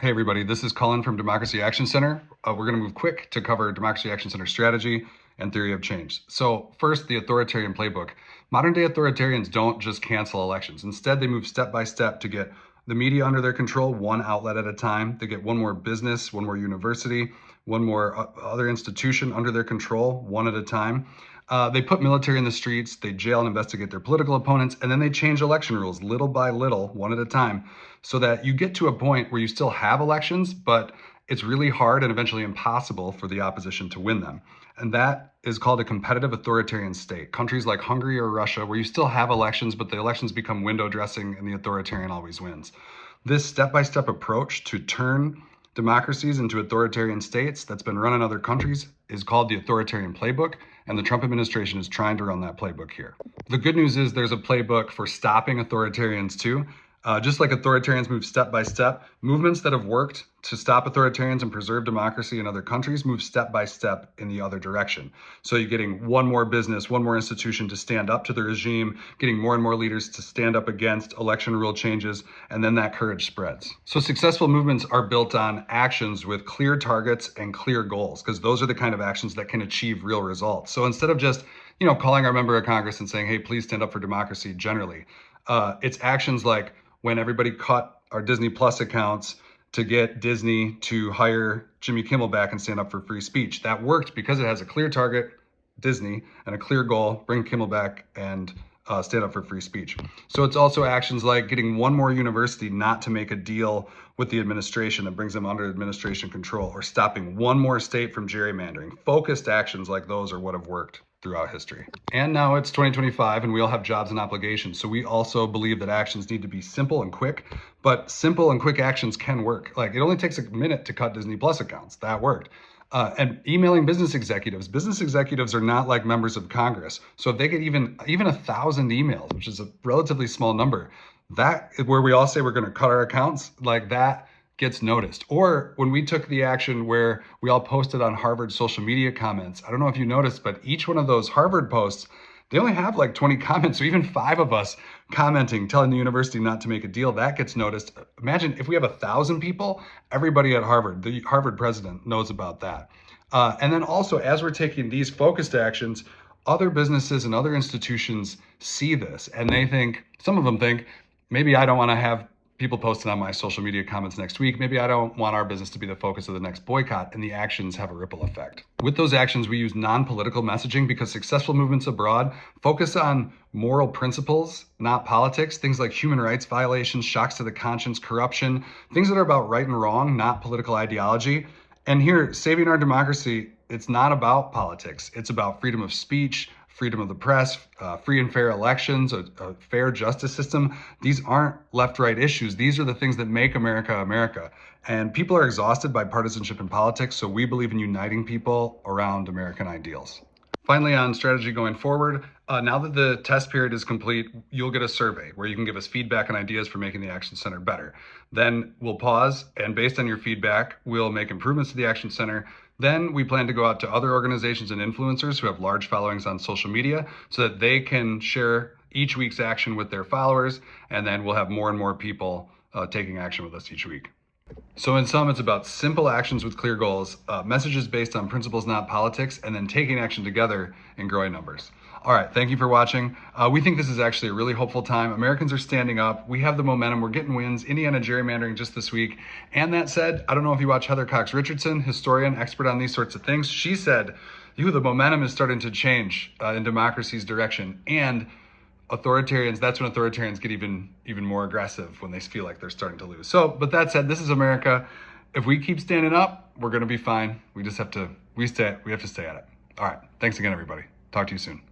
Hey everybody, this is Colin from Democracy Action Center. We're going to move quick to cover Democracy Action Center strategy and theory of change. So first, the authoritarian playbook. Modern day authoritarians don't just cancel elections. Instead, they move step by step to get the media under their control, one outlet at a time. They get one more business, one more university, one more other institution under their control, one at a time. They put military in the streets, they jail and investigate their political opponents, and then they change election rules little by little, one at a time, so that you get to a point where you still have elections, but it's really hard and eventually impossible for the opposition to win them. And that is called a competitive authoritarian state. Countries like Hungary or Russia, where you still have elections, but the elections become window dressing and the authoritarian always wins. This step-by-step approach to turn democracies into authoritarian states that's been run in other countries is called the authoritarian playbook, and the Trump administration is trying to run that playbook here. The good news is there's a playbook for stopping authoritarians too. Just like authoritarians move step by step, movements that have worked to stop authoritarians and preserve democracy in other countries move step by step in the other direction. So you're getting one more business, one more institution to stand up to the regime, getting more and more leaders to stand up against election rule changes, and then that courage spreads. So successful movements are built on actions with clear targets and clear goals, because those are the kind of actions that can achieve real results. So instead of just, calling our member of Congress and saying, hey, please stand up for democracy generally, it's actions like when everybody cut our Disney Plus accounts to get Disney to hire Jimmy Kimmel back and stand up for free speech. That worked because it has a clear target, Disney, and a clear goal, bring Kimmel back and stand up for free speech. So it's also actions like getting one more university not to make a deal with the administration that brings them under administration control, or stopping one more state from gerrymandering. Focused actions like those are what have worked throughout history. And now it's 2025 and we all have jobs and obligations. So we also believe that actions need to be simple and quick, but simple and quick actions can work. Like, it only takes a minute to cut Disney Plus accounts. That worked. And emailing business executives are not like members of Congress. So if they get even 1,000 emails, which is a relatively small number, that is where we all say we're going to cut our accounts, like that gets noticed. Or when we took the action where we all posted on Harvard social media comments, I don't know if you noticed, but each one of those Harvard posts, they only have like 20 comments. So even 5 of us commenting, telling the university not to make a deal, that gets noticed. Imagine if we have 1,000 people, everybody at Harvard, the Harvard president knows about that. And then also, as we're taking these focused actions, other businesses and other institutions see this and they think, some of them think, maybe I don't want to have people posting on my social media comments next week. Maybe I don't want our business to be the focus of the next boycott, and the actions have a ripple effect. With those actions, we use non-political messaging because successful movements abroad focus on moral principles, not politics. Things like human rights violations, shocks to the conscience, corruption, things that are about right and wrong, not political ideology. And here, saving our democracy, it's not about politics. It's about freedom of speech, freedom of the press, free and fair elections, a fair justice system. These aren't left-right issues. These are the things that make America, America. And people are exhausted by partisanship in politics, so we believe in uniting people around American ideals. Finally, on strategy going forward, now that the test period is complete, you'll get a survey where you can give us feedback and ideas for making the Action Center better. Then we'll pause, and based on your feedback, we'll make improvements to the Action Center. Then we plan to go out to other organizations and influencers who have large followings on social media so that they can share each week's action with their followers, and then we'll have more and more people taking action with us each week. So in sum, it's about simple actions with clear goals, messages based on principles, not politics, and then taking action together in growing numbers. All right, thank you for watching. We think this is actually a really hopeful time. Americans are standing up. We have the momentum. We're getting wins. Indiana gerrymandering just this week. And that said, I don't know if you watch Heather Cox Richardson, historian, expert on these sorts of things. She said, the momentum is starting to change in democracy's direction. And authoritarians, that's when authoritarians get even more aggressive, when they feel like they're starting to lose. So, but that said, this is America. If we keep standing up, we're going to be fine. We just have to, we have to stay at it. All right. Thanks again, everybody. Talk to you soon.